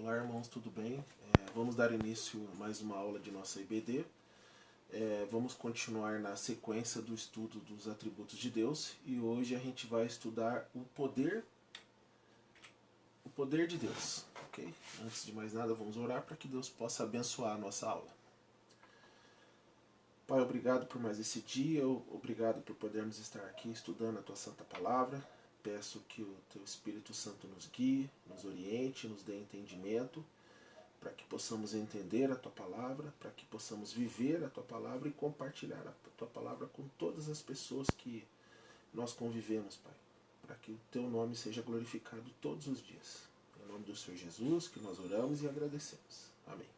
Olá, irmãos, tudo bem? Vamos dar início a mais uma aula de nossa IBD. Vamos continuar na sequência do estudo dos atributos de Deus e hoje a gente vai estudar o poder de Deus, ok? Antes de mais nada, vamos orar para que Deus possa abençoar a nossa aula. Pai, obrigado por mais esse dia, obrigado por podermos estar aqui estudando a Tua Santa Palavra. Peço que o Teu Espírito Santo nos guie, nos oriente, nos dê entendimento, para que possamos entender a Tua Palavra, para que possamos viver a Tua Palavra e compartilhar a Tua Palavra com todas as pessoas que nós convivemos, Pai, para que o Teu nome seja glorificado todos os dias. Em nome do Senhor Jesus que nós oramos e agradecemos. Amém.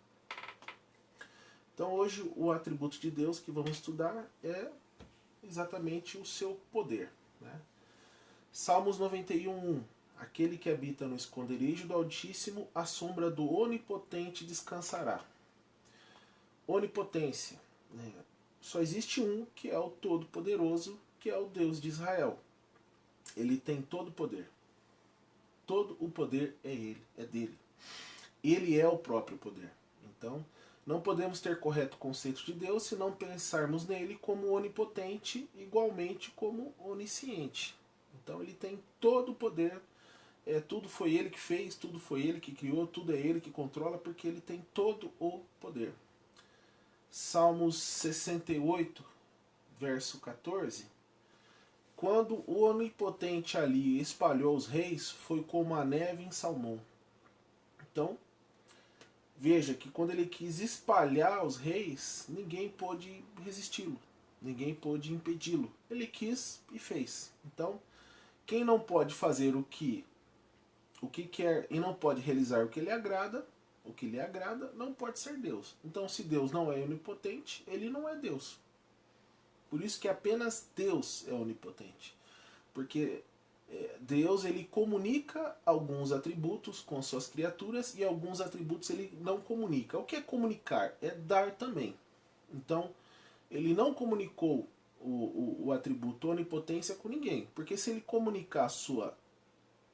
Então hoje o atributo de Deus que vamos estudar é exatamente o seu poder, né? Salmos 91:1. Aquele que habita no esconderijo do Altíssimo, à sombra do Onipotente descansará. Onipotência, né? Só existe um que é o Todo-Poderoso, que é o Deus de Israel. Ele tem todo o poder. Todo o poder é dele. Ele é o próprio poder. Então, não podemos ter correto conceito de Deus se não pensarmos nele como onipotente, igualmente como onisciente. Então ele tem todo o poder, tudo foi ele que fez, tudo foi ele que criou, tudo é ele que controla, porque ele tem todo o poder. Salmos 68, verso 14. Quando o onipotente ali espalhou os reis, foi como a neve em Salmão. Então, veja que quando ele quis espalhar os reis, ninguém pôde resisti-lo, ninguém pôde impedi-lo. Ele quis e fez. Então, quem não pode fazer o que quer e não pode realizar o que lhe agrada, não pode ser Deus. Então, se Deus não é onipotente, ele não é Deus. Por isso que apenas Deus é onipotente. Porque Deus ele comunica alguns atributos com suas criaturas e alguns atributos ele não comunica. O que é comunicar? É dar também. Então, ele não comunicou o atributo onipotência com ninguém. Porque se ele comunicar a sua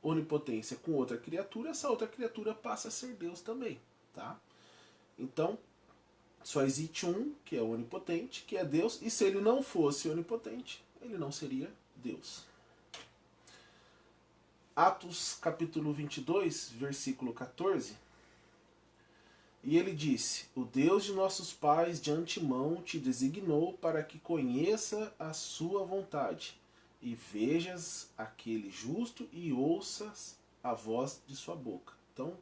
onipotência com outra criatura, essa outra criatura passa a ser Deus também. Tá? Então, só existe um que é onipotente, que é Deus, e se ele não fosse onipotente, ele não seria Deus. Atos capítulo 22, versículo 14. E ele disse: O Deus de nossos pais de antemão te designou para que conheça a sua vontade, e vejas aquele justo e ouças a voz de sua boca. Então,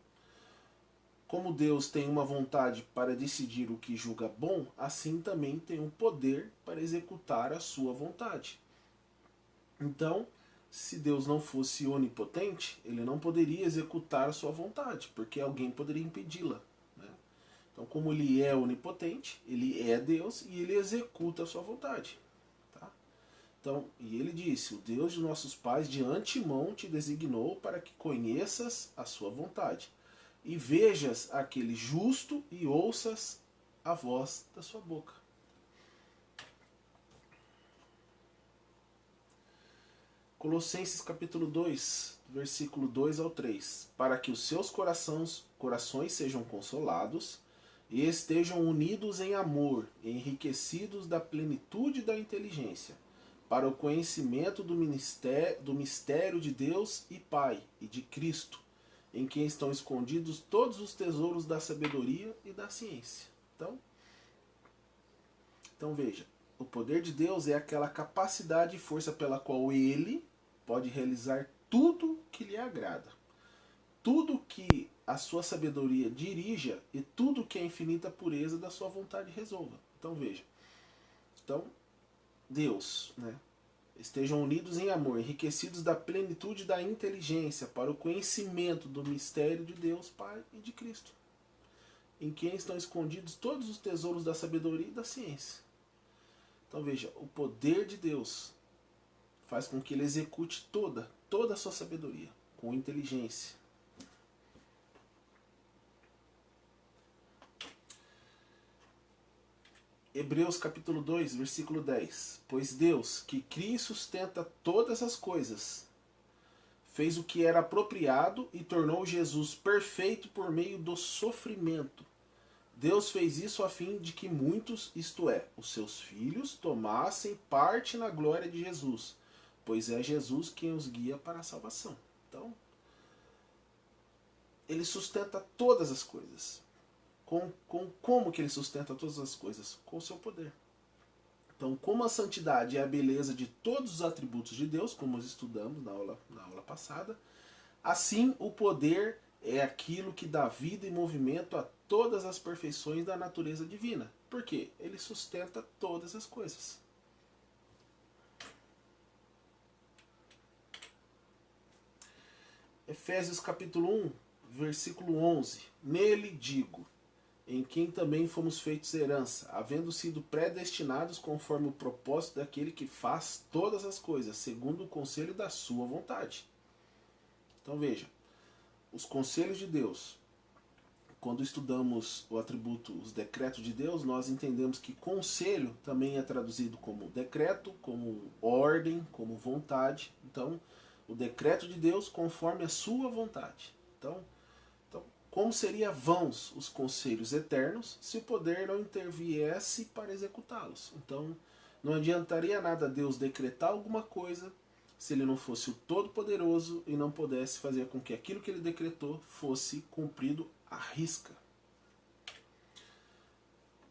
como Deus tem uma vontade para decidir o que julga bom, assim também tem um poder para executar a sua vontade. Então, se Deus não fosse onipotente, ele não poderia executar a sua vontade, porque alguém poderia impedi-la. Né? Então, como ele é onipotente, ele é Deus e ele executa a sua vontade. Tá? Então, e ele disse: O Deus de nossos pais de antemão te designou para que conheças a sua vontade, e vejas aquele justo e ouças a voz da sua boca. Colossenses capítulo 2, versículo 2 ao 3. Para que os seus corações sejam consolados e estejam unidos em amor, enriquecidos da plenitude da inteligência, para o conhecimento do mistério de Deus e Pai e de Cristo, em quem estão escondidos todos os tesouros da sabedoria e da ciência. Então veja, o poder de Deus é aquela capacidade e força pela qual ele pode realizar tudo que lhe agrada. Tudo que a sua sabedoria dirija e tudo que a infinita pureza da sua vontade resolva. Então veja. Então, Deus, né? Estejam unidos em amor, enriquecidos da plenitude da inteligência para o conhecimento do mistério de Deus, Pai e de Cristo, em quem estão escondidos todos os tesouros da sabedoria e da ciência. Então veja, o poder de Deus faz com que ele execute toda a sua sabedoria, com inteligência. Hebreus capítulo 2, versículo 10. Pois Deus, que cria e sustenta todas as coisas, fez o que era apropriado e tornou Jesus perfeito por meio do sofrimento. Deus fez isso a fim de que muitos, isto é, os seus filhos, tomassem parte na glória de Jesus, pois é Jesus quem os guia para a salvação. Então, ele sustenta todas as coisas. Como que ele sustenta todas as coisas? Com o seu poder. Então, como a santidade é a beleza de todos os atributos de Deus, como nós estudamos na aula passada, assim o poder é aquilo que dá vida e movimento a todas as perfeições da natureza divina. Por quê? Ele sustenta todas as coisas. Efésios capítulo 1, versículo 11. Nele digo, em quem também fomos feitos herança, havendo sido predestinados conforme o propósito daquele que faz todas as coisas, segundo o conselho da sua vontade. Então veja, os conselhos de Deus, quando estudamos o atributo, os decretos de Deus, nós entendemos que conselho também é traduzido como decreto, como ordem, como vontade. Então, o decreto de Deus conforme a sua vontade. Então, como seriam vãos os conselhos eternos se o poder não interviesse para executá-los? Então, não adiantaria nada Deus decretar alguma coisa se ele não fosse o Todo-Poderoso e não pudesse fazer com que aquilo que ele decretou fosse cumprido à risca.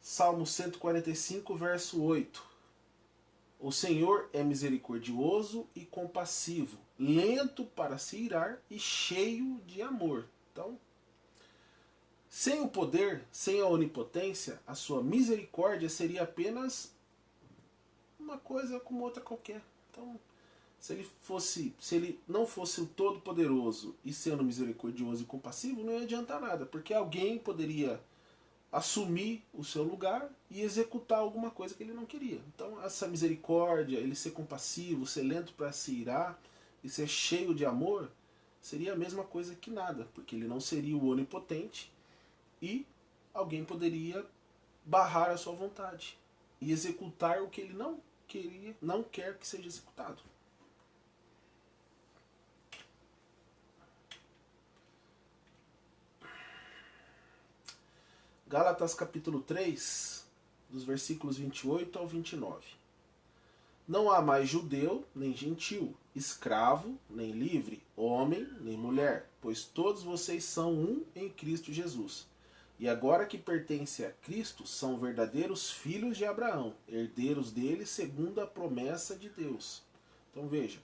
Salmo 145, verso 8. O Senhor é misericordioso e compassivo, lento para se irar e cheio de amor. Então, sem o poder, sem a onipotência, a sua misericórdia seria apenas uma coisa como outra qualquer. Então, se ele não fosse o Todo-Poderoso e sendo misericordioso e compassivo, não ia adiantar nada, porque alguém poderia assumir o seu lugar e executar alguma coisa que ele não queria. Então, essa misericórdia, ele ser compassivo, ser lento para se irar e ser cheio de amor, seria a mesma coisa que nada, porque ele não seria o onipotente e alguém poderia barrar a sua vontade e executar o que ele não quer que seja executado. Gálatas capítulo 3, dos versículos 28 ao 29. Não há mais judeu nem gentil, escravo nem livre, homem nem mulher, pois todos vocês são um em Cristo Jesus. E agora que pertencem a Cristo, são verdadeiros filhos de Abraão, herdeiros dele segundo a promessa de Deus. Então veja,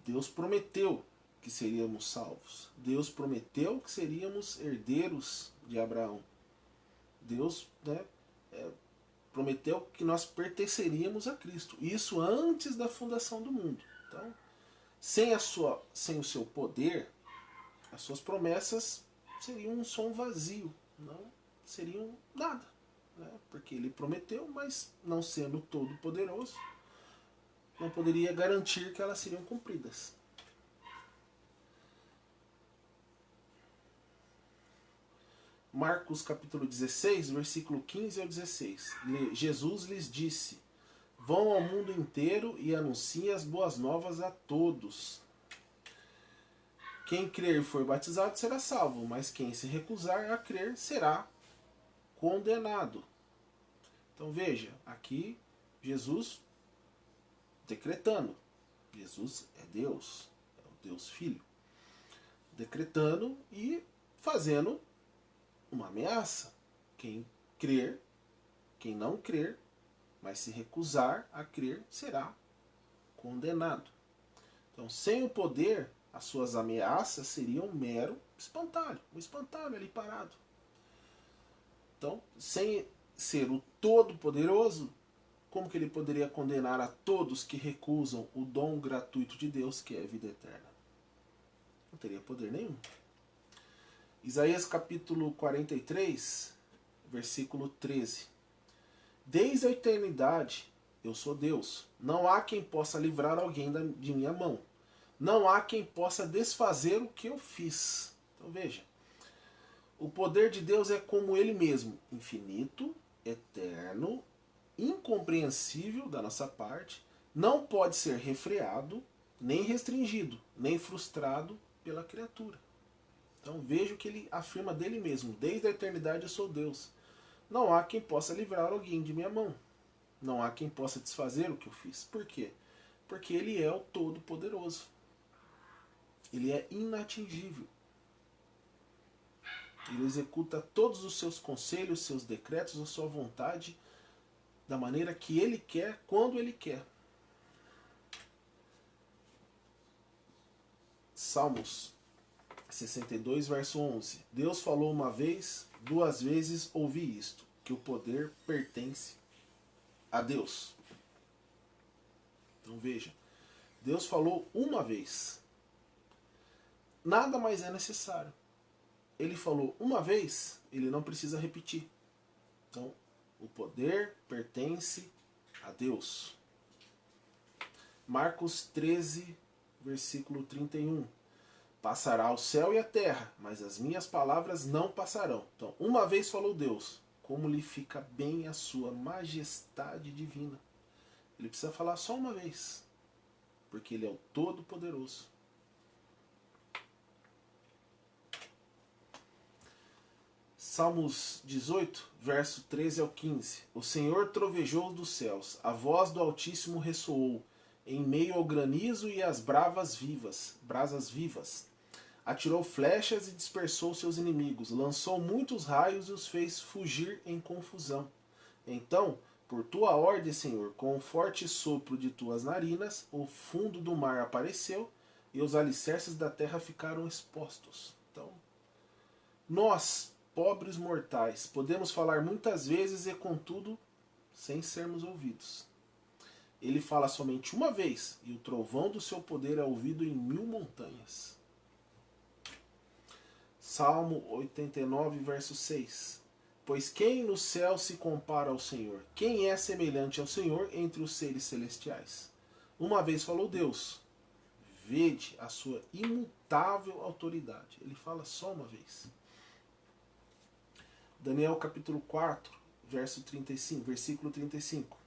Deus prometeu que seríamos salvos. Deus prometeu que seríamos herdeiros de Abraão. Deus prometeu que nós pertenceríamos a Cristo. Isso antes da fundação do mundo. Então, sem o seu poder, as suas promessas seriam um som vazio, não seriam nada. Porque ele prometeu, mas não sendo todo poderoso, não poderia garantir que elas seriam cumpridas. Marcos capítulo 16, versículo 15 ao 16. Jesus lhes disse: vão ao mundo inteiro e anunciem as boas novas a todos. Quem crer e for batizado será salvo, mas quem se recusar a crer será condenado. Então veja, aqui Jesus decretando. Jesus é Deus, é o Deus Filho. Decretando e fazendo uma ameaça. Quem crer, quem não crer, mas se recusar a crer, será condenado. Então, sem o poder, as suas ameaças seriam um mero espantalho. Um espantalho ali parado. Então, sem ser o Todo-Poderoso, como que ele poderia condenar a todos que recusam o dom gratuito de Deus, que é a vida eterna? Não teria poder nenhum. Isaías capítulo 43, versículo 13. Desde a eternidade eu sou Deus. Não há quem possa livrar alguém de minha mão. Não há quem possa desfazer o que eu fiz. Então veja, o poder de Deus é como ele mesmo, infinito, eterno, incompreensível da nossa parte, não pode ser refreado, nem restringido, nem frustrado pela criatura. Então veja o que ele afirma dele mesmo: desde a eternidade eu sou Deus. Não há quem possa livrar alguém de minha mão. Não há quem possa desfazer o que eu fiz. Por quê? Porque ele é o Todo-Poderoso. Ele é inatingível. Ele executa todos os seus conselhos, seus decretos, a sua vontade, da maneira que ele quer, quando ele quer. Salmos 62, verso 11. Deus falou uma vez, duas vezes ouvi isto, que o poder pertence a Deus. Então veja, Deus falou uma vez. Nada mais é necessário. Ele falou uma vez, ele não precisa repetir. Então, o poder pertence a Deus. Marcos 13, versículo 31. Passará o céu e a terra, mas as minhas palavras não passarão. Então, uma vez falou Deus, como lhe fica bem a sua majestade divina. Ele precisa falar só uma vez, porque ele é o Todo-Poderoso. Salmos 18, verso 13 ao 15. O Senhor trovejou dos céus, a voz do Altíssimo ressoou, em meio ao granizo e às brasas vivas. Atirou flechas e dispersou seus inimigos, lançou muitos raios e os fez fugir em confusão. Então, por tua ordem, Senhor, com o forte sopro de tuas narinas, o fundo do mar apareceu e os alicerces da terra ficaram expostos. Então, nós, pobres mortais, podemos falar muitas vezes e, contudo, sem sermos ouvidos. Ele fala somente uma vez, e o trovão do seu poder é ouvido em 1000 montanhas. Salmo 89, verso 6. Pois quem no céu se compara ao Senhor? Quem é semelhante ao Senhor entre os seres celestiais? Uma vez falou Deus, vede a sua imutável autoridade. Ele fala só uma vez. Daniel capítulo 4, versículo 35.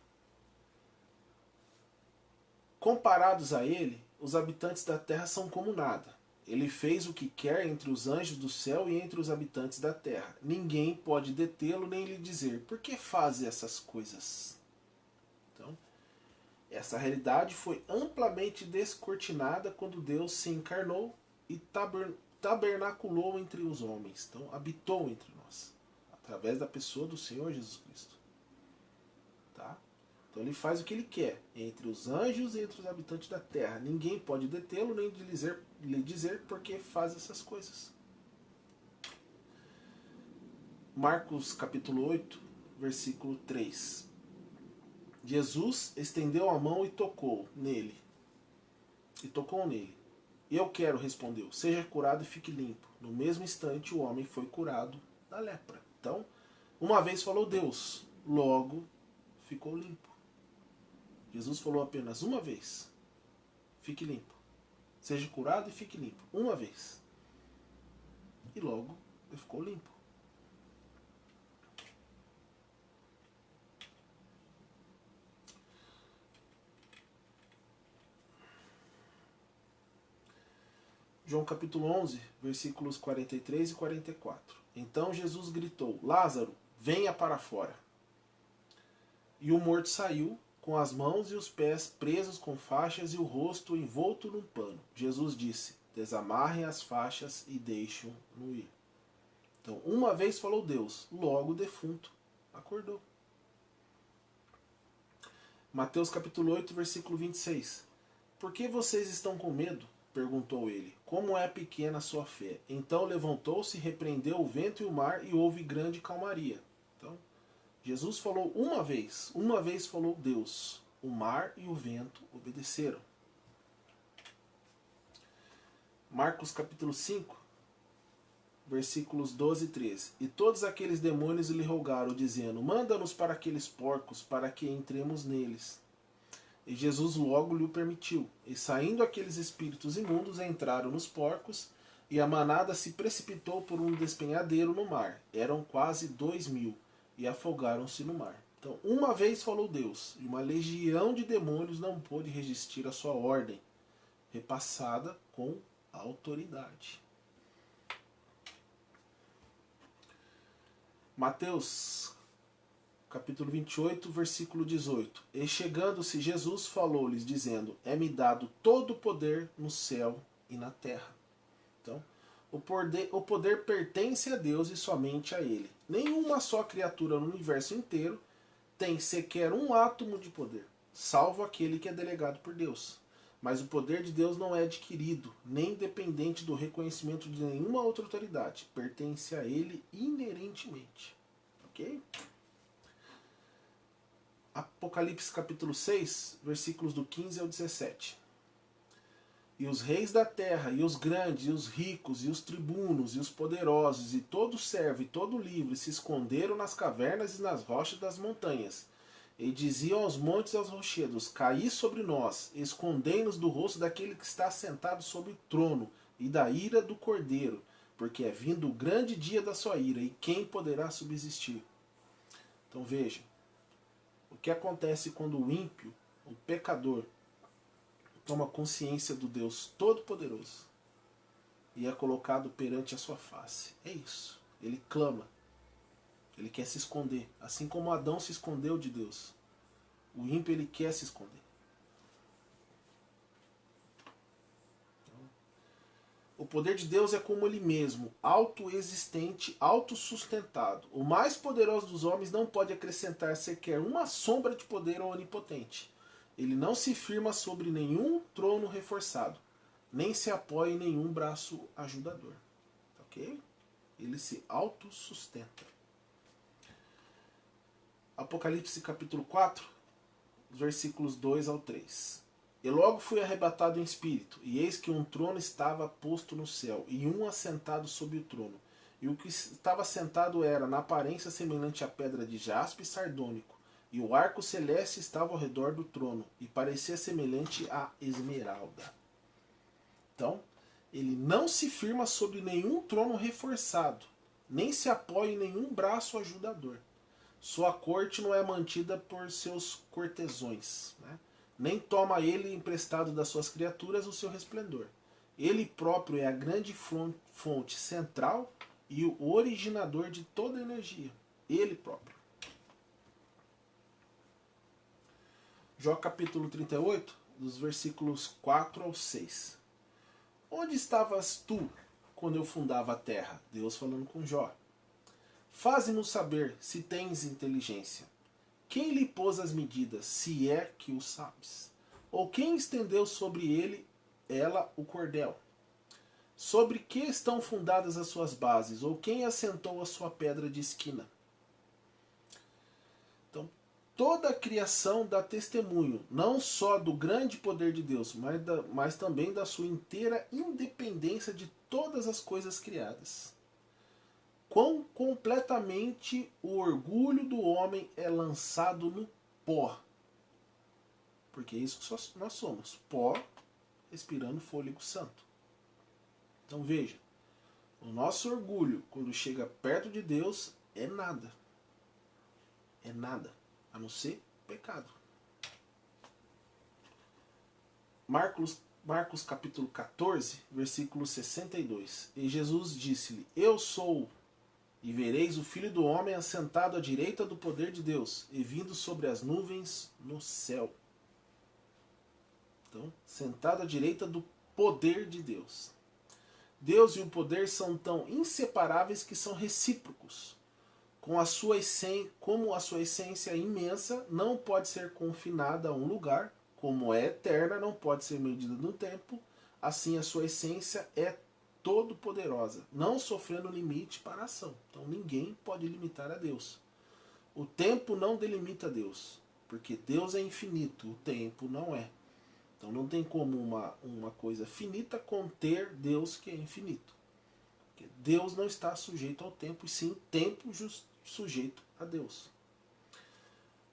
Comparados a ele, os habitantes da terra são como nada. Ele fez o que quer entre os anjos do céu e entre os habitantes da terra. Ninguém pode detê-lo nem lhe dizer, por que faz essas coisas? Então, essa realidade foi amplamente descortinada quando Deus se encarnou e tabernaculou entre os homens. Então, habitou entre nós, através da pessoa do Senhor Jesus Cristo. Tá? Então ele faz o que ele quer, entre os anjos e entre os habitantes da terra. Ninguém pode detê-lo nem lhe dizer por que faz essas coisas. Marcos capítulo 8, versículo 3. Jesus estendeu a mão e tocou nele. Eu quero, respondeu, seja curado e fique limpo. No mesmo instante o homem foi curado da lepra. Então, uma vez falou Deus, logo ficou limpo. Jesus falou apenas uma vez, fique limpo. Seja curado e fique limpo. Uma vez. E logo ele ficou limpo. João capítulo 11, versículos 43 e 44. Então Jesus gritou, Lázaro, venha para fora. E o morto saiu, com as mãos e os pés presos com faixas e o rosto envolto num pano. Jesus disse, desamarrem as faixas e deixem-no ir. Então, uma vez falou Deus, logo o defunto acordou. Mateus capítulo 8, versículo 26. Por que vocês estão com medo? Perguntou ele. Como é pequena a sua fé? Então levantou-se, repreendeu o vento e o mar e houve grande calmaria. Então, Jesus falou uma vez falou Deus. O mar e o vento obedeceram. Marcos capítulo 5, versículos 12 e 13. E todos aqueles demônios lhe rogaram, dizendo, manda-nos para aqueles porcos, para que entremos neles. E Jesus logo lhe o permitiu. E saindo aqueles espíritos imundos, entraram nos porcos, e a manada se precipitou por um despenhadeiro no mar. Eram quase 2000, e afogaram-se no mar. Então, uma vez falou Deus, e uma legião de demônios não pôde resistir à sua ordem. repassada com autoridade. Mateus, capítulo 28, versículo 18. E chegando-se Jesus falou-lhes, dizendo: É-me dado todo o poder no céu e na terra. Então, o poder pertence a Deus e somente a Ele. Nenhuma só criatura no universo inteiro tem sequer um átomo de poder, salvo aquele que é delegado por Deus. Mas o poder de Deus não é adquirido, nem dependente do reconhecimento de nenhuma outra autoridade. Pertence a Ele inerentemente. Ok? Apocalipse capítulo 6, versículos do 15 ao 17. E os reis da terra, e os grandes, e os ricos, e os tribunos, e os poderosos, e todo servo, e todo livre, se esconderam nas cavernas e nas rochas das montanhas. E diziam aos montes e aos rochedos: Caí sobre nós, escondei-nos do rosto daquele que está sentado sobre o trono, e da ira do Cordeiro, porque é vindo o grande dia da sua ira, e quem poderá subsistir? Então veja, o que acontece quando o ímpio, o pecador, toma consciência do Deus Todo-Poderoso e é colocado perante a sua face. É isso. Ele clama. Ele quer se esconder. Assim como Adão se escondeu de Deus. O ímpio, ele quer se esconder. O poder de Deus é como ele mesmo, autoexistente, autossustentado. O mais poderoso dos homens não pode acrescentar sequer uma sombra de poder ao onipotente. Ele não se firma sobre nenhum trono reforçado, nem se apoia em nenhum braço ajudador. Ok? Ele se autossustenta. Apocalipse capítulo 4, versículos 2 ao 3. E logo fui arrebatado em espírito, e eis que um trono estava posto no céu, e um assentado sobre o trono. E o que estava sentado era, na aparência, semelhante à pedra de jaspe e sardônico, e o arco celeste estava ao redor do trono, e parecia semelhante à esmeralda. Então, ele não se firma sobre nenhum trono reforçado, nem se apoia em nenhum braço ajudador. Sua corte não é mantida por seus cortesões, né? Nem toma ele emprestado das suas criaturas o seu resplendor. Ele próprio é a grande fonte central e o originador de toda a energia. Ele próprio. Jó capítulo 38, dos versículos 4 ao 6. Onde estavas tu quando eu fundava a terra? Deus falando com Jó. Faze-nos saber se tens inteligência. Quem lhe pôs as medidas, se é que o sabes? Ou quem estendeu sobre ela o cordel? Sobre que estão fundadas as suas bases? Ou quem assentou a sua pedra de esquina? Então, toda a criação dá testemunho, não só do grande poder de Deus, mas também da sua inteira independência de todas as coisas criadas. Quão completamente o orgulho do homem é lançado no pó. Porque é isso que nós somos. Pó, respirando fôlego santo. Então veja, o nosso orgulho, quando chega perto de Deus, é nada. É nada, a não ser pecado. Marcos capítulo 14, versículo 62. E Jesus disse-lhe: Eu sou, e vereis o Filho do Homem assentado à direita do poder de Deus, e vindo sobre as nuvens no céu. Então, sentado à direita do poder de Deus. Deus e o poder são tão inseparáveis que são recíprocos. Como a sua essência imensa não pode ser confinada a um lugar, como é eterna, não pode ser medida no tempo, assim a sua essência é todo-poderosa, não sofrendo limite para a ação. Então ninguém pode limitar a Deus. O tempo não delimita Deus, porque Deus é infinito, o tempo não é. Então não tem como uma coisa finita conter Deus que é infinito. Porque Deus não está sujeito ao tempo, e sim tempo sujeito a Deus.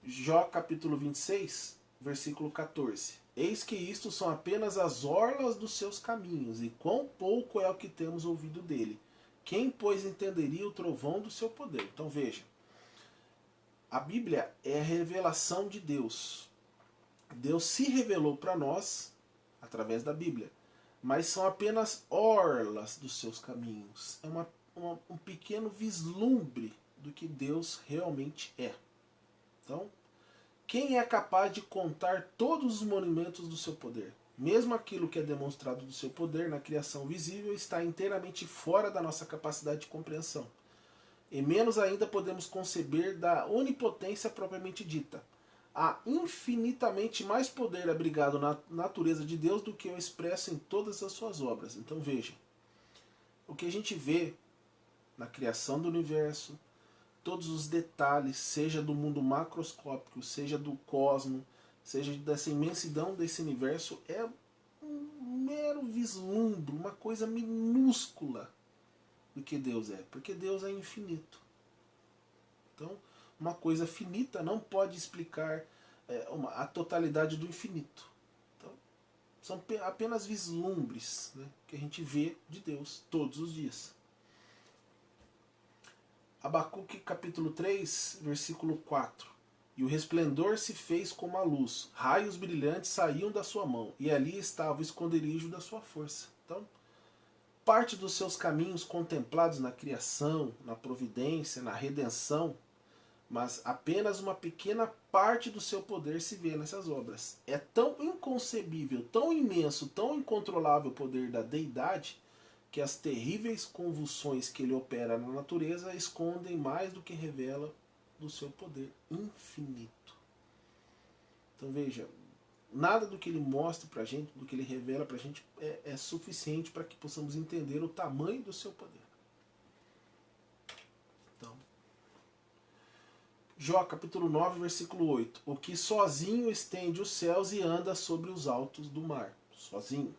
Jó capítulo 26, versículo 14. Eis que isto são apenas as orlas dos seus caminhos, e quão pouco é o que temos ouvido dele. Quem, pois, entenderia o trovão do seu poder? Então veja, a Bíblia é a revelação de Deus. Deus se revelou para nós através da Bíblia, mas são apenas orlas dos seus caminhos. É um pequeno vislumbre do que Deus realmente é. Então, quem é capaz de contar todos os monumentos do seu poder? Mesmo aquilo que é demonstrado do seu poder na criação visível está inteiramente fora da nossa capacidade de compreensão. E menos ainda podemos conceber da onipotência propriamente dita. Há infinitamente mais poder abrigado na natureza de Deus do que o expresso em todas as suas obras. Então vejam, o que a gente vê na criação do universo, todos os detalhes, seja do mundo macroscópico, seja do cosmos, seja dessa imensidão desse universo, é um mero vislumbre, uma coisa minúscula do que Deus é, porque Deus é infinito. Então, uma coisa finita não pode explicar a totalidade do infinito. Então, são apenas vislumbres, né, que a gente vê de Deus todos os dias. Abacuque capítulo 3, versículo 4. E o resplendor se fez como a luz, raios brilhantes saíam da sua mão, e ali estava o esconderijo da sua força. Então, parte dos seus caminhos contemplados na criação, na providência, na redenção, mas apenas uma pequena parte do seu poder se vê nessas obras. É tão inconcebível, tão imenso, tão incontrolável o poder da deidade, que as terríveis convulsões que ele opera na natureza escondem mais do que revela do seu poder infinito. Então veja, nada do que ele mostra pra gente, do que ele revela pra gente é suficiente para que possamos entender o tamanho do seu poder. Então, Jó capítulo 9, versículo 8. O que sozinho estende os céus e anda sobre os altos do mar. Sozinho.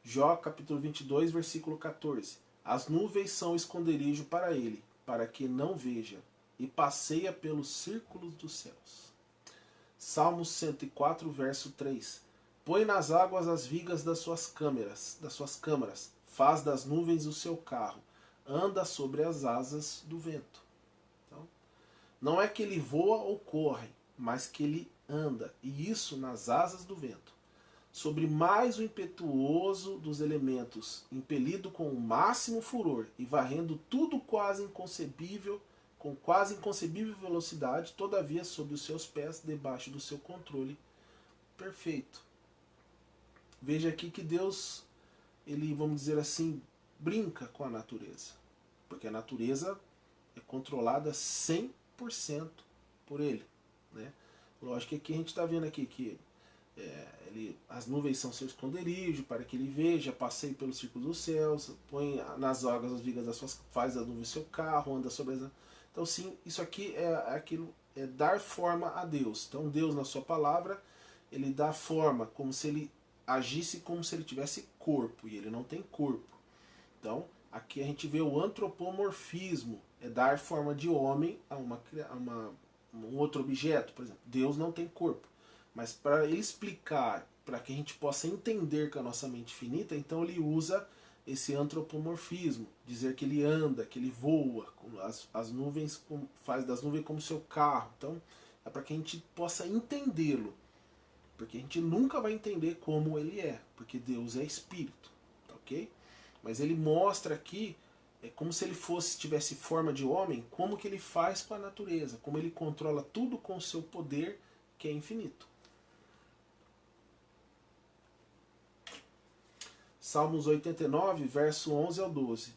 Jó capítulo 22, versículo 14. As nuvens são esconderijo para ele, para que não veja, e passeia pelos círculos dos céus. Salmos 104, verso 3. Põe nas águas as vigas das suas câmaras, faz das nuvens o seu carro, anda sobre as asas do vento. Então, não é que ele voa ou corre, mas que ele anda, e isso nas asas do vento. Sobre mais o impetuoso dos elementos, impelido com o máximo furor e varrendo tudo quase inconcebível, com quase inconcebível velocidade, todavia sob os seus pés, debaixo do seu controle perfeito. Veja aqui que Deus, ele, vamos dizer assim, brinca com a natureza, porque a natureza é controlada 100% por ele, né? Lógico que aqui a gente está vendo aqui que as nuvens são seu esconderijo, para que ele veja, passeie pelo círculo dos céus, põe nas águas as vigas das suas, faz das nuvens seu carro, anda sobre as... Então sim, isso aqui é dar forma a Deus. Então Deus, na sua palavra, ele dá forma, como se ele agisse como se ele tivesse corpo, e ele não tem corpo. Então, aqui a gente vê o antropomorfismo, é dar forma de homem a um outro objeto, por exemplo. Deus não tem corpo. Mas para ele explicar, para que a gente possa entender com a nossa mente finita, então ele usa esse antropomorfismo, dizer que ele anda, que ele voa, as nuvens, faz das nuvens como seu carro. Então é para que a gente possa entendê-lo, porque a gente nunca vai entender como ele é, porque Deus é espírito, tá ok? Mas ele mostra aqui, é como se ele tivesse forma de homem, como que ele faz com a natureza, como ele controla tudo com o seu poder, que é infinito. Salmos 89, verso 11 ao 12.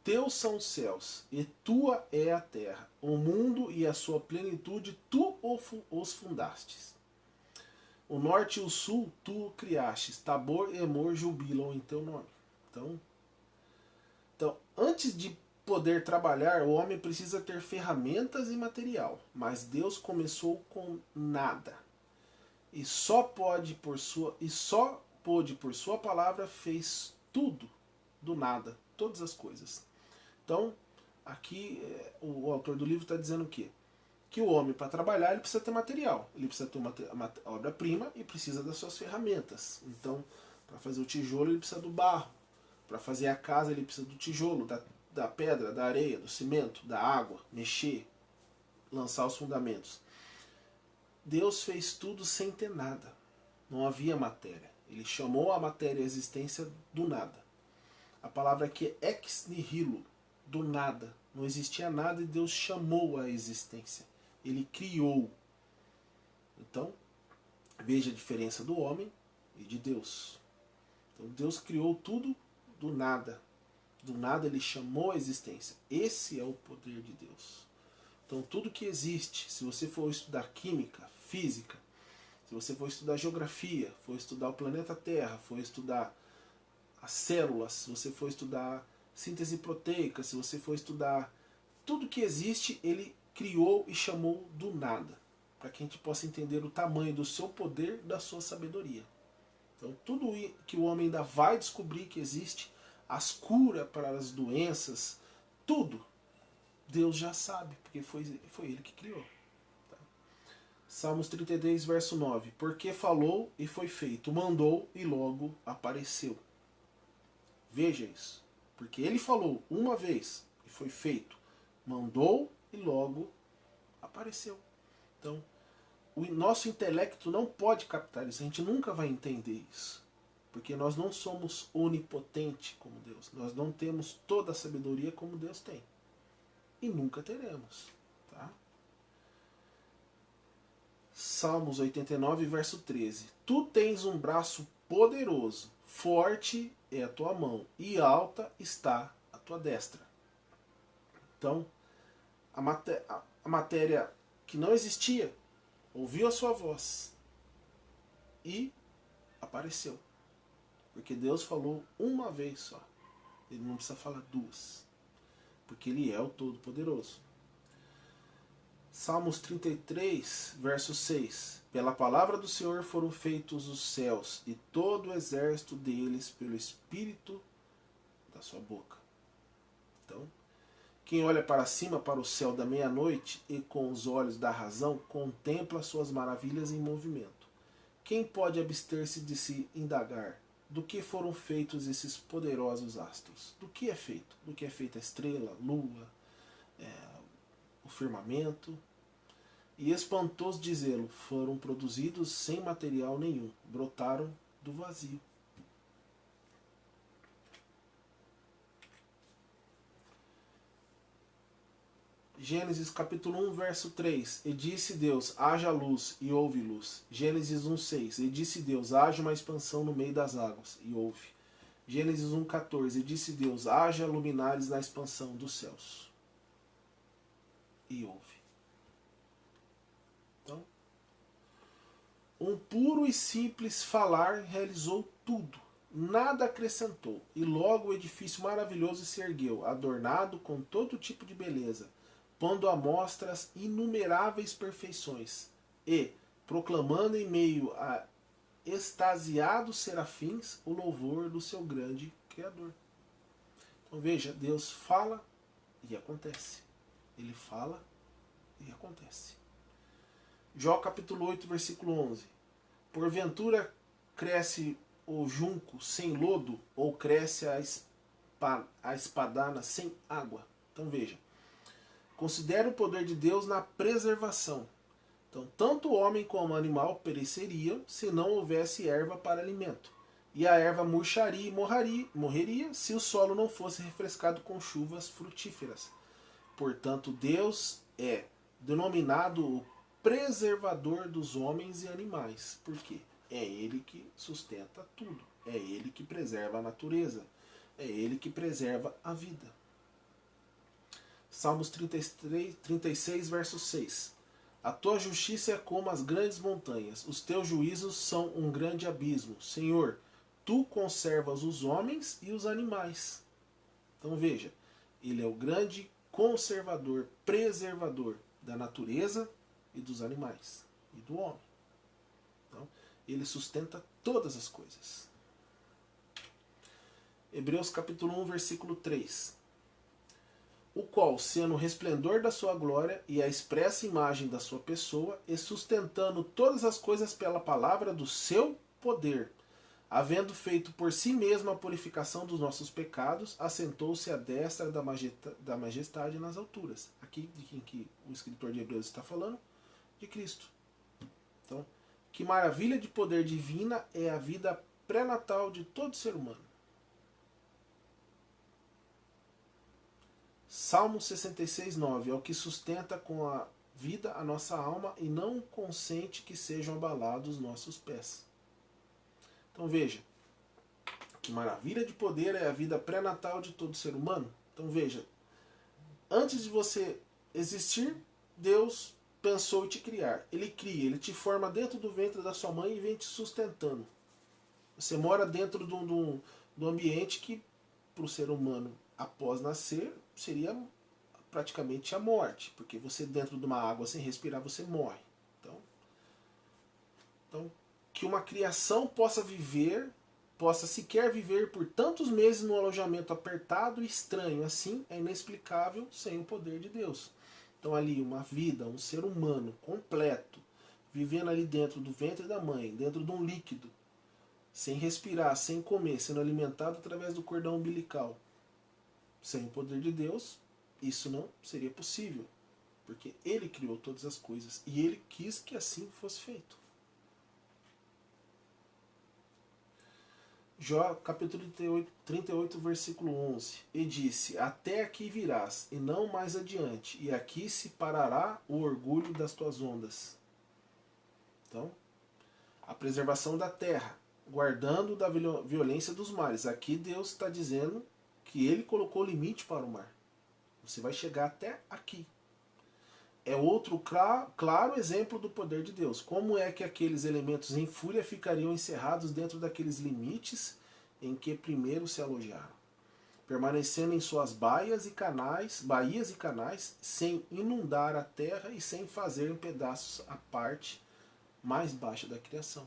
Teus são os céus, e tua é a terra, o mundo e a sua plenitude, tu os fundastes. O norte e o sul, tu o criastes, Tabor e Emor jubilam em teu nome. Então, antes de poder trabalhar, o homem precisa ter ferramentas e material, mas Deus começou com nada. E só pôde, por sua palavra, fez tudo do nada, todas as coisas. Então, aqui o autor do livro está dizendo o quê? Que o homem, para trabalhar, ele precisa ter material, ele precisa ter uma obra-prima e precisa das suas ferramentas. Então, para fazer o tijolo, ele precisa do barro. Para fazer a casa, ele precisa do tijolo, da pedra, da areia, do cimento, da água, mexer, lançar os fundamentos. Deus fez tudo sem ter nada. Não havia matéria. Ele chamou a matéria e a existência do nada. A palavra aqui é ex nihilo, do nada. Não existia nada e Deus chamou a existência. Ele criou. Então, veja a diferença do homem e de Deus. Então, Deus criou tudo do nada. Do nada ele chamou a existência. Esse é o poder de Deus. Então, tudo que existe, se você for estudar química, física, se você for estudar geografia, for estudar o planeta Terra, for estudar as células, se você for estudar síntese proteica, se você for estudar tudo que existe, ele criou e chamou do nada, para que a gente possa entender o tamanho do seu poder, da sua sabedoria. Então, tudo que o homem ainda vai descobrir que existe, as curas para as doenças, tudo, Deus já sabe, porque foi ele que criou. Tá? Salmos 33, verso 9. Porque falou e foi feito, mandou e logo apareceu. Veja isso. Porque ele falou uma vez e foi feito, mandou e logo apareceu. Então, o nosso intelecto não pode captar isso, a gente nunca vai entender isso. Porque nós não somos onipotentes como Deus. Nós não temos toda a sabedoria como Deus tem. E nunca teremos. Tá? Salmos 89, verso 13. Tu tens um braço poderoso, forte é a tua mão, e alta está a tua destra. Então, a matéria que não existia, ouviu a sua voz e apareceu. Porque Deus falou uma vez só. Ele não precisa falar duas. Porque ele é o Todo-Poderoso. Salmos 33, verso 6. Pela palavra do Senhor foram feitos os céus, e todo o exército deles pelo Espírito da sua boca. Então, quem olha para cima, para o céu da meia-noite, e com os olhos da razão, contempla suas maravilhas em movimento. Quem pode abster-se de se indagar? Do que foram feitos esses poderosos astros? Do que é feito? Do que é feita a estrela, a lua, o firmamento? E espantoso dizê-lo, foram produzidos sem material nenhum, brotaram do vazio. Gênesis capítulo 1, verso 3. E disse Deus, haja luz, e houve luz. Gênesis 1, 6. E disse Deus, haja uma expansão no meio das águas, e houve. Gênesis 1, 14. E disse Deus, haja luminares na expansão dos céus. E houve. Então, um puro e simples falar realizou tudo. Nada acrescentou. E logo o edifício maravilhoso se ergueu, adornado com todo tipo de beleza, pondo à mostra as inumeráveis perfeições, e proclamando em meio a extasiados serafins o louvor do seu grande Criador. Então veja, Deus fala e acontece. Ele fala e acontece. Jó capítulo 8, versículo 11. Porventura cresce o junco sem lodo, ou cresce a espadana sem água? Então veja, considere o poder de Deus na preservação. Então, tanto o homem como o animal pereceriam se não houvesse erva para alimento. E a erva murcharia e morreria se o solo não fosse refrescado com chuvas frutíferas. Portanto, Deus é denominado o preservador dos homens e animais. Por quê? É Ele que sustenta tudo. É Ele que preserva a natureza. É Ele que preserva a vida. Salmos 36, verso 6. A tua justiça é como as grandes montanhas, os teus juízos são um grande abismo. Senhor, tu conservas os homens e os animais. Então veja, ele é o grande conservador, preservador da natureza e dos animais e do homem. Então, ele sustenta todas as coisas. Hebreus capítulo 1, versículo 3. O qual, sendo o resplendor da sua glória e a expressa imagem da sua pessoa, e sustentando todas as coisas pela palavra do seu poder, havendo feito por si mesmo a purificação dos nossos pecados, assentou-se à destra da majestade nas alturas. Aqui de quem que o escritor de Hebreus está falando? De Cristo. Então, que maravilha de poder divina é a vida pré-natal de todo ser humano. Salmo 66:9 é o que sustenta com a vida a nossa alma e não consente que sejam abalados os nossos pés. Então veja, que maravilha de poder é a vida pré-natal de todo ser humano. Então veja, antes de você existir, Deus pensou em te criar. Ele cria, ele te forma dentro do ventre da sua mãe e vem te sustentando. Você mora dentro de um ambiente que, para o ser humano, após nascer, seria praticamente a morte. Porque você dentro de uma água sem respirar, você morre. Então que uma criação possa viver, possa sequer viver por tantos meses num alojamento apertado e estranho assim, é inexplicável sem o poder de Deus. Então ali uma vida, um ser humano completo, vivendo ali dentro do ventre da mãe, dentro de um líquido, sem respirar, sem comer, sendo alimentado através do cordão umbilical. Sem o poder de Deus, isso não seria possível, porque Ele criou todas as coisas e Ele quis que assim fosse feito. Jó capítulo 38, versículo 11. E disse, até aqui virás, e não mais adiante, e aqui se parará o orgulho das tuas ondas. Então, a preservação da terra, guardando da violência dos mares. Aqui Deus está dizendo que Ele colocou limite para o mar. Você vai chegar até aqui. É outro claro exemplo do poder de Deus. Como é que aqueles elementos em fúria ficariam encerrados dentro daqueles limites em que primeiro se alojaram? Permanecendo em suas baías e canais, sem inundar a terra e sem fazer em pedaços a parte mais baixa da criação.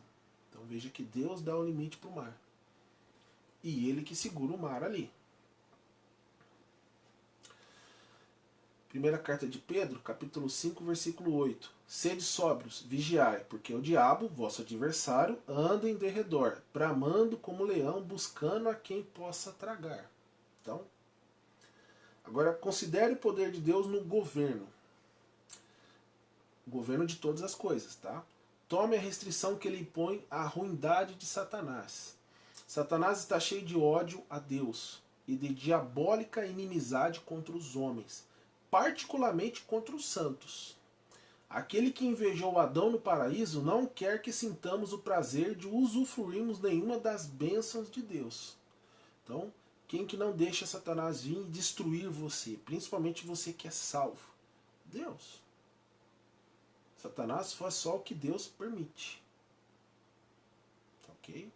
Então veja que Deus dá o limite para o mar. E Ele que segura o mar ali. Primeira carta de Pedro, capítulo 5, versículo 8. Sede sóbrios, vigiai, porque o diabo, vosso adversário, anda em derredor, bramando como leão, buscando a quem possa tragar. Então, agora considere o poder de Deus no governo. O governo de todas as coisas, tá? Tome a restrição que ele impõe à ruindade de Satanás. Satanás está cheio de ódio a Deus e de diabólica inimizade contra os homens, particularmente contra os santos. Aquele que invejou Adão no paraíso não quer que sintamos o prazer de usufruirmos nenhuma das bênçãos de Deus. Então, quem que não deixa Satanás vir e destruir você, principalmente você que é salvo? Deus. Satanás faz só o que Deus permite. Ok?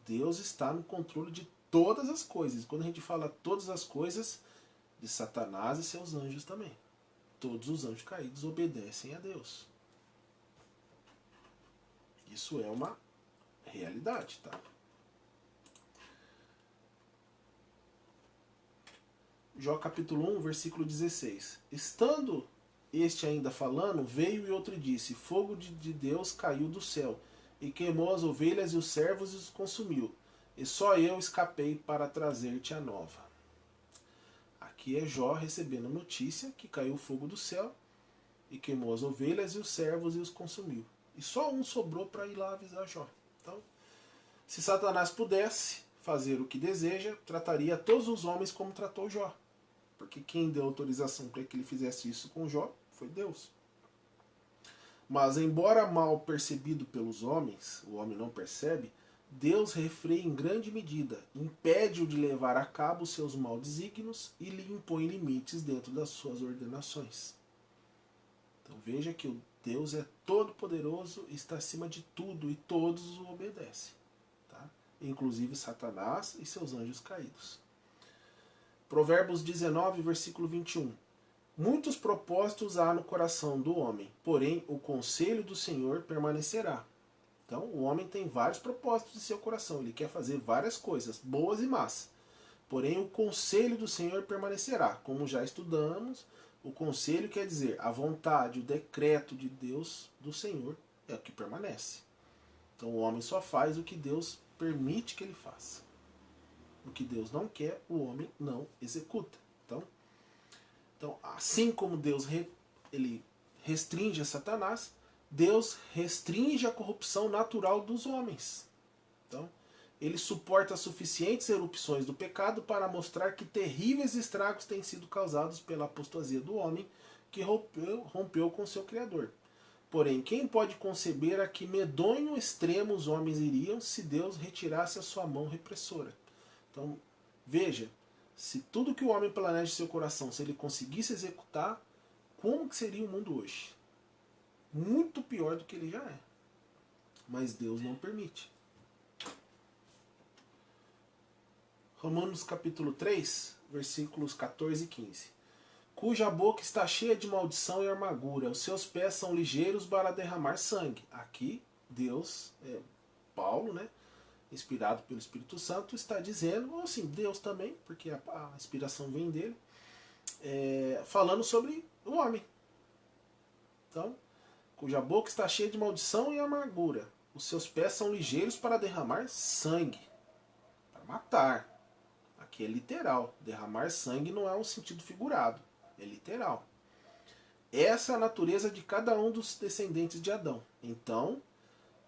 Deus está no controle de todas as coisas. Quando a gente fala todas as coisas, de Satanás e seus anjos também. Todos os anjos caídos obedecem a Deus. Isso é uma realidade, tá? Jó capítulo 1, versículo 16. Estando este ainda falando, veio e outro disse, fogo de Deus caiu do céu, e queimou as ovelhas e os servos e os consumiu. E só eu escapei para trazer-te a nova. Aqui é Jó recebendo notícia que caiu fogo do céu e queimou as ovelhas e os servos e os consumiu. E só um sobrou para ir lá avisar Jó. Então, se Satanás pudesse fazer o que deseja, trataria todos os homens como tratou Jó. Porque quem deu autorização para que ele fizesse isso com Jó foi Deus. Mas, embora mal percebido pelos homens, o homem não percebe, Deus refreia em grande medida, impede-o de levar a cabo seus maus desígnios e lhe impõe limites dentro das suas ordenações. Então veja que o Deus é todo poderoso, está acima de tudo e todos o obedecem. Tá? Inclusive Satanás e seus anjos caídos. Provérbios 19, versículo 21. Muitos propósitos há no coração do homem, porém o conselho do Senhor permanecerá. Então, o homem tem vários propósitos em seu coração. Ele quer fazer várias coisas, boas e más. Porém, o conselho do Senhor permanecerá. Como já estudamos, o conselho quer dizer a vontade, o decreto de Deus, do Senhor, é o que permanece. Então, o homem só faz o que Deus permite que ele faça. O que Deus não quer, o homem não executa. Então assim como Deus ele restringe a Satanás, Deus restringe a corrupção natural dos homens. Então, Ele suporta suficientes erupções do pecado para mostrar que terríveis estragos têm sido causados pela apostasia do homem que rompeu com seu Criador. Porém, quem pode conceber a que medonho extremo os homens iriam se Deus retirasse a sua mão repressora? Então, veja, se tudo que o homem planeja em seu coração, se ele conseguisse executar, como que seria o mundo hoje? Muito pior do que ele já é. Mas Deus não permite. Romanos capítulo 3, versículos 14 e 15. Cuja boca está cheia de maldição e amargura, os seus pés são ligeiros para derramar sangue. Aqui, Deus, Paulo, né, inspirado pelo Espírito Santo, está dizendo, ou assim, Deus também, porque a inspiração vem dele, falando sobre o homem. Então, cuja boca está cheia de maldição e amargura, os seus pés são ligeiros para derramar sangue, para matar. Aqui é literal, derramar sangue não é um sentido figurado, é literal. Essa é a natureza de cada um dos descendentes de Adão. Então,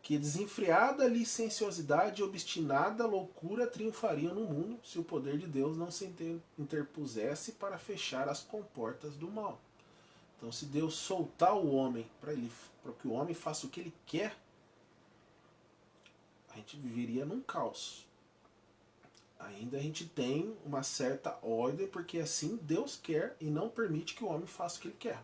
que desenfreada licenciosidade e obstinada loucura triunfariam no mundo se o poder de Deus não se interpusesse para fechar as comportas do mal. Então, se Deus soltar o homem para que o homem faça o que ele quer, a gente viveria num caos. Ainda a gente tem uma certa ordem, porque assim Deus quer e não permite que o homem faça o que ele quer.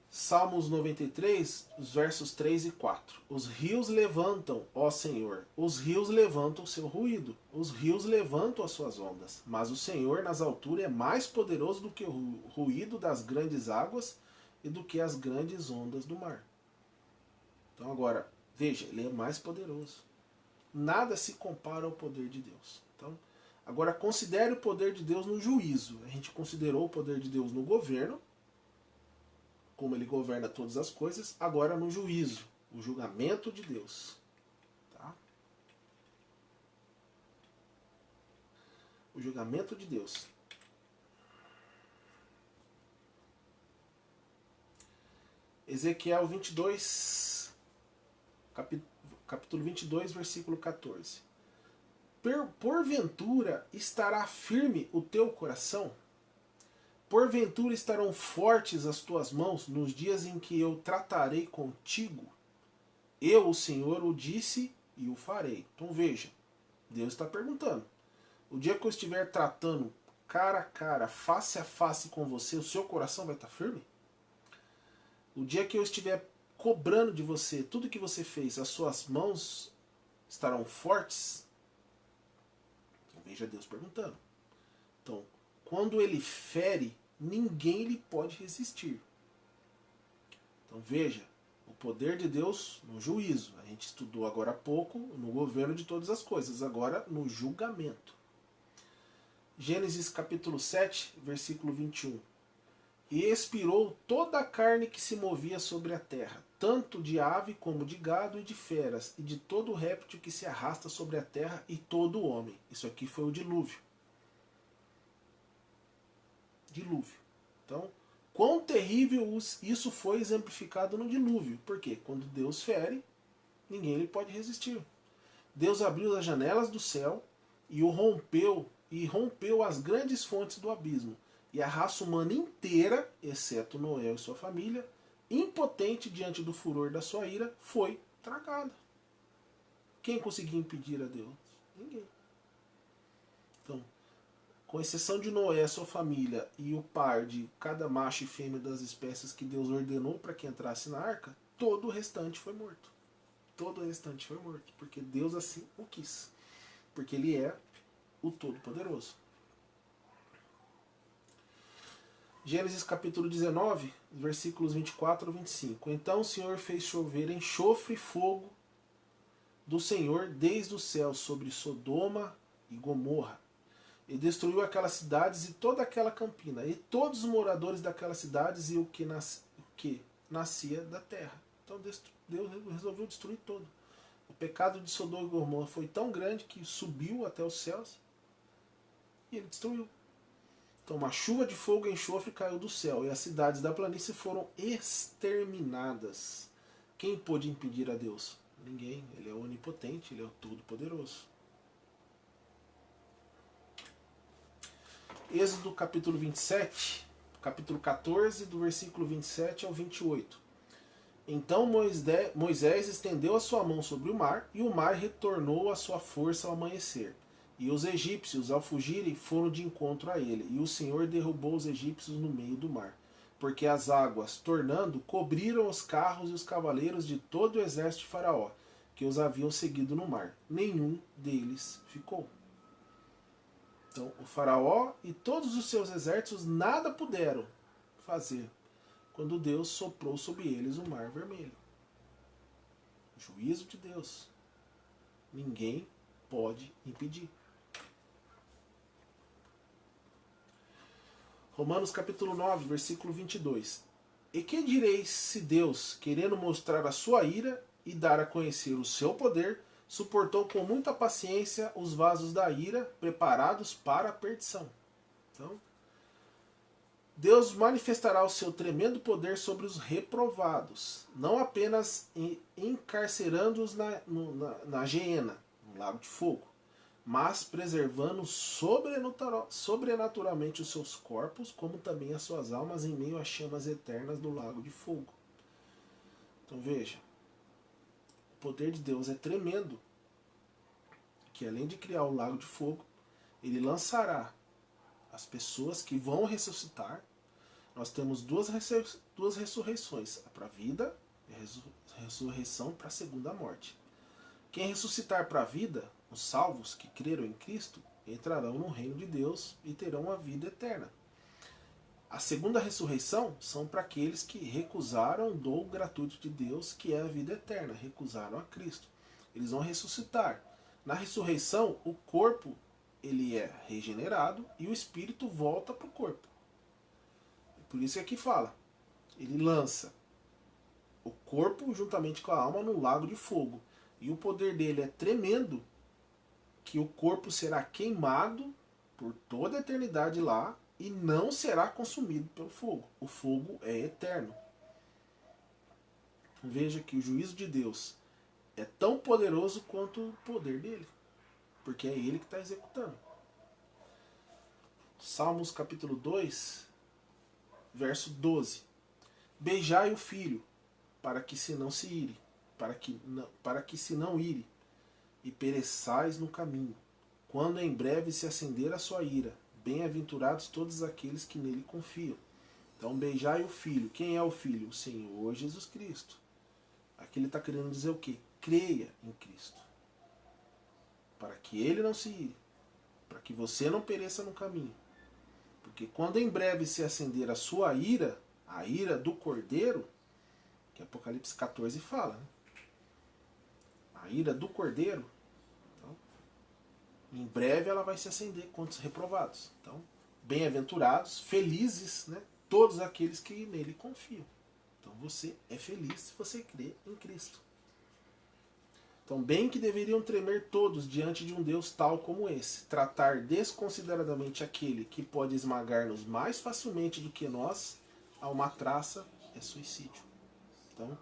Salmos 93, os versos 3 e 4. Os rios levantam, ó Senhor, os rios levantam o seu ruído, os rios levantam as suas ondas, mas o Senhor nas alturas é mais poderoso do que o ruído das grandes águas e do que as grandes ondas do mar. Então agora, veja, ele é mais poderoso. Nada se compara ao poder de Deus. Então, agora considere o poder de Deus no juízo. A gente considerou o poder de Deus no governo, como ele governa todas as coisas, agora no juízo, o julgamento de Deus. Tá? O julgamento de Deus. Ezequiel 22, capítulo 22, versículo 14. Porventura estará firme o teu coração? Porventura estarão fortes as tuas mãos nos dias em que eu tratarei contigo? Eu, o Senhor, o disse e o farei. Então veja, Deus está perguntando. O dia que eu estiver tratando cara a cara, face a face com você, o seu coração vai estar firme? O dia que eu estiver cobrando de você tudo que você fez, as suas mãos estarão fortes? Então veja Deus perguntando. Então, quando ele fere, ninguém lhe pode resistir. Então veja, o poder de Deus no juízo. A gente estudou agora há pouco no governo de todas as coisas, agora no julgamento. Gênesis capítulo 7, versículo 21. E expirou toda a carne que se movia sobre a terra, tanto de ave como de gado e de feras, e de todo réptil que se arrasta sobre a terra, e todo homem. Isso aqui foi o dilúvio. Dilúvio. Então, quão terrível isso foi exemplificado no dilúvio. Por quê? Quando Deus fere, ninguém lhe pode resistir. Deus abriu as janelas do céu e rompeu as grandes fontes do abismo. E a raça humana inteira, exceto Noé e sua família, impotente diante do furor da sua ira, foi tragada. Quem conseguia impedir a Deus? Ninguém. Então, com exceção de Noé, sua família e o par de cada macho e fêmea das espécies que Deus ordenou para que entrasse na arca, todo o restante foi morto. Todo o restante foi morto, porque Deus assim o quis. Porque Ele é o Todo-Poderoso. Gênesis capítulo 19, versículos 24 a 25. Então o Senhor fez chover enxofre e fogo do Senhor desde o céu sobre Sodoma e Gomorra, e destruiu aquelas cidades e toda aquela campina, e todos os moradores daquelas cidades e o que nascia da terra. Então Deus resolveu destruir tudo. O pecado de Sodoma e Gomorra foi tão grande que subiu até os céus e ele destruiu. Então uma chuva de fogo e enxofre caiu do céu e as cidades da planície foram exterminadas. Quem pôde impedir a Deus? Ninguém. Ele é onipotente, ele é o Todo-Poderoso. Êxodo capítulo 27, capítulo 14, do versículo 27 ao 28. Então Moisés estendeu a sua mão sobre o mar, e o mar retornou à sua força ao amanhecer. E os egípcios, ao fugirem, foram de encontro a ele, e o Senhor derrubou os egípcios no meio do mar. Porque as águas, tornando, cobriram os carros e os cavaleiros de todo o exército de Faraó, que os haviam seguido no mar. Nenhum deles ficou. Então, o Faraó e todos os seus exércitos nada puderam fazer quando Deus soprou sobre eles o mar vermelho. Juízo de Deus. Ninguém pode impedir. Romanos capítulo 9, versículo 22. E que direis se Deus, querendo mostrar a sua ira e dar a conhecer o seu poder, suportou com muita paciência os vasos da ira preparados para a perdição? Então, Deus manifestará o seu tremendo poder sobre os reprovados, não apenas encarcerando-os na geena, no lago de fogo, mas preservando sobrenaturalmente os seus corpos, como também as suas almas em meio às chamas eternas do lago de fogo. Então veja, o poder de Deus é tremendo, que além de criar o lago de fogo, ele lançará as pessoas que vão ressuscitar. Nós temos duas ressurreições, a para a vida e a ressurreição para a segunda morte. Quem ressuscitar para a vida, os salvos que creram em Cristo, entrarão no reino de Deus e terão uma vida eterna. A segunda ressurreição são para aqueles que recusaram o dom gratuito de Deus, que é a vida eterna, recusaram a Cristo. Eles vão ressuscitar. Na ressurreição, o corpo ele é regenerado e o espírito volta para o corpo. Por isso que aqui fala, ele lança o corpo juntamente com a alma no lago de fogo. E o poder dele é tremendo, que o corpo será queimado por toda a eternidade lá e não será consumido pelo fogo. O fogo é eterno. Veja que o juízo de Deus é tão poderoso quanto o poder dele, porque é ele que está executando. Salmos capítulo 2, verso 12. Beijai o filho, para que se não se ire, para que se não ire, e pereçais no caminho, quando em breve se acender a sua ira. Bem-aventurados todos aqueles que nele confiam. Então beijai o filho. Quem é o filho? O Senhor Jesus Cristo. Aqui ele está querendo dizer o quê? Creia em Cristo, para que ele não se ire, para que você não pereça no caminho. Porque quando em breve se acender a sua ira, a ira do Cordeiro, que Apocalipse 14 fala, né? A ira do Cordeiro, então, em breve ela vai se acender contra os reprovados. Então, bem-aventurados, felizes, né, todos aqueles que nele confiam. Então você é feliz se você crê em Cristo. Então, bem que deveriam tremer todos diante de um Deus tal como esse, tratar desconsideradamente aquele que pode esmagar-nos mais facilmente do que nós, a uma traça é suicídio. Então,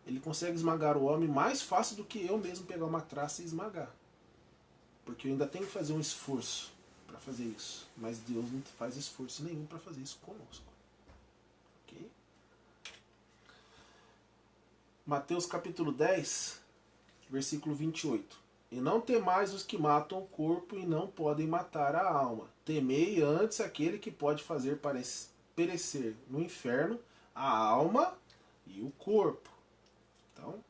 ele consegue esmagar o homem mais fácil do que eu mesmo pegar uma traça e esmagar. Porque eu ainda tenho que fazer um esforço para fazer isso. Mas Deus não faz esforço nenhum para fazer isso conosco. Ok? Mateus capítulo 10, versículo 28. E não temais os que matam o corpo e não podem matar a alma. Temei antes aquele que pode fazer perecer no inferno a alma e o corpo. Então,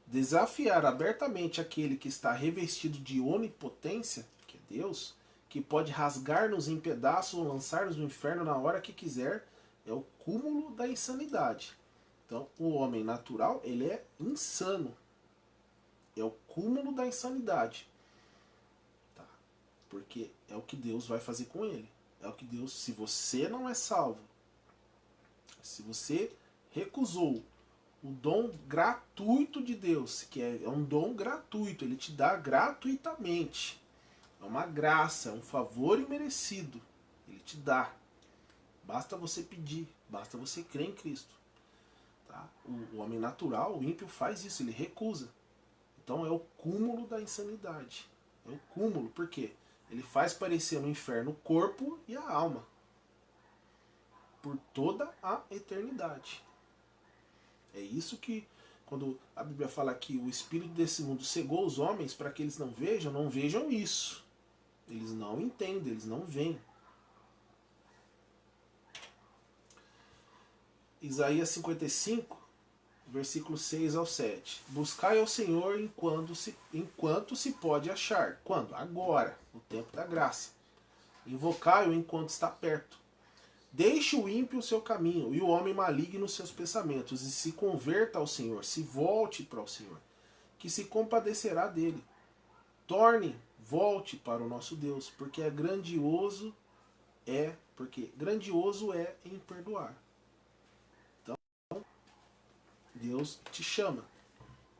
desafiar abertamente aquele que está revestido de onipotência, que é Deus, que pode rasgar-nos em pedaços ou lançar-nos no inferno na hora que quiser, é o cúmulo da insanidade. Então, o homem natural, ele é insano. É o cúmulo da insanidade. Tá? Porque é o que Deus vai fazer com ele. É o que Deus, se você não é salvo, se você recusou o dom gratuito de Deus, que é um dom gratuito, ele te dá gratuitamente. É uma graça, é um favor imerecido. Ele te dá. Basta você pedir, basta você crer em Cristo. Tá? O homem natural, o ímpio, faz isso, ele recusa. Então é o cúmulo da insanidade. É o cúmulo, por quê? Ele faz parecer no inferno o corpo e a alma. Por toda a eternidade. É isso que, quando a Bíblia fala que o espírito desse mundo cegou os homens para que eles não vejam isso. Eles não entendem, eles não veem. Isaías 55, versículos 6 ao 7. Buscai ao Senhor enquanto se pode achar. Quando? Agora, o tempo da graça. Invocai-o enquanto está perto. Deixe o ímpio o seu caminho e o homem maligno os seus pensamentos, e se converta ao Senhor, se volte para o Senhor, que se compadecerá dele. Volte para o nosso Deus, porque grandioso é em perdoar. Então, Deus te chama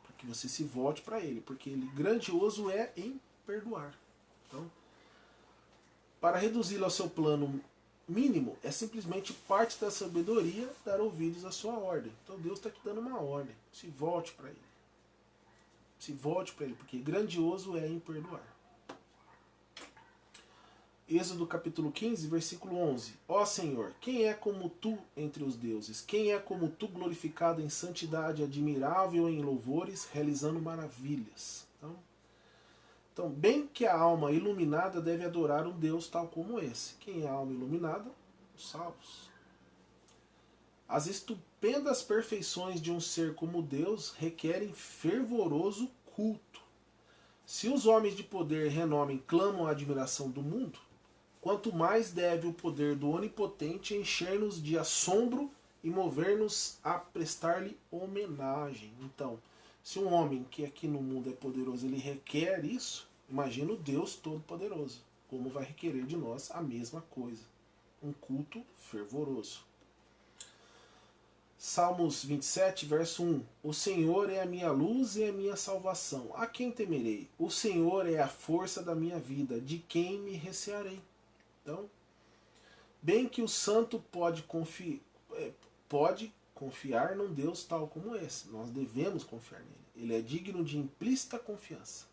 para que você se volte para ele, porque ele grandioso é em perdoar. Então, para reduzi-lo ao seu plano mínimo, é simplesmente parte da sabedoria dar ouvidos à sua ordem. Então Deus está te dando uma ordem. Se volte para ele. Se volte para ele, porque grandioso é em perdoar. Êxodo capítulo 15, versículo 11. Ó Senhor, quem é como tu entre os deuses? Quem é como tu glorificado em santidade, admirável em louvores, realizando maravilhas? Então, bem que a alma iluminada deve adorar um Deus tal como esse. Quem é a alma iluminada? Os salvos. As estupendas perfeições de um ser como Deus requerem fervoroso culto. Se os homens de poder e renome clamam a admiração do mundo, quanto mais deve o poder do Onipotente encher-nos de assombro e mover-nos a prestar-lhe homenagem. Então, se um homem que aqui no mundo é poderoso, ele requer isso, imagina o Deus Todo-Poderoso, como vai requerer de nós a mesma coisa. Um culto fervoroso. Salmos 27, verso 1. O Senhor é a minha luz e a minha salvação. A quem temerei? O Senhor é a força da minha vida. De quem me recearei? Então, bem que o santo pode confiar num Deus tal como esse. Nós devemos confiar nele. Ele é digno de implícita confiança.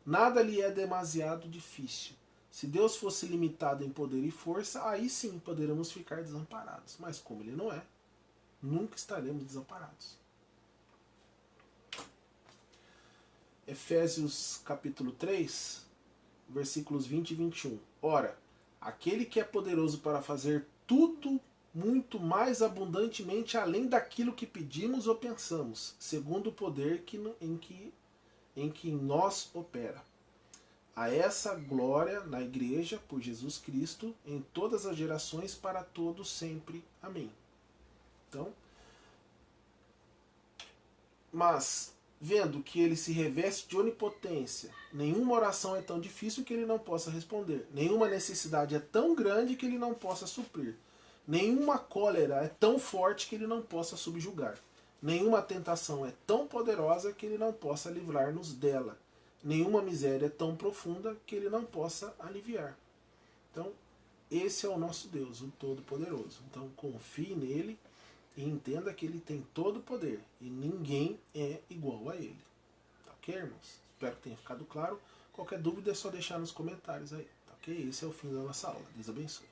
Nada lhe é demasiado difícil. Se Deus fosse limitado em poder e força, aí sim poderíamos ficar desamparados. Mas como ele não é, nunca estaremos desamparados. Efésios capítulo 3, versículos 20 e 21. Ora, aquele que é poderoso para fazer tudo muito mais abundantemente além daquilo que pedimos ou pensamos, segundo o poder em que em nós opera. A essa glória na igreja, por Jesus Cristo, em todas as gerações, para todos sempre. Amém. Então, mas, vendo que ele se reveste de onipotência, nenhuma oração é tão difícil que ele não possa responder, nenhuma necessidade é tão grande que ele não possa suprir, nenhuma cólera é tão forte que ele não possa subjugar, nenhuma tentação é tão poderosa que ele não possa livrar-nos dela, nenhuma miséria é tão profunda que ele não possa aliviar. Então, esse é o nosso Deus, o Todo-Poderoso. Então, confie nele e entenda que ele tem todo o poder e ninguém é igual a ele. Tá ok, irmãos? Espero que tenha ficado claro. Qualquer dúvida é só deixar nos comentários aí. Tá ok? Esse é o fim da nossa aula. Deus abençoe.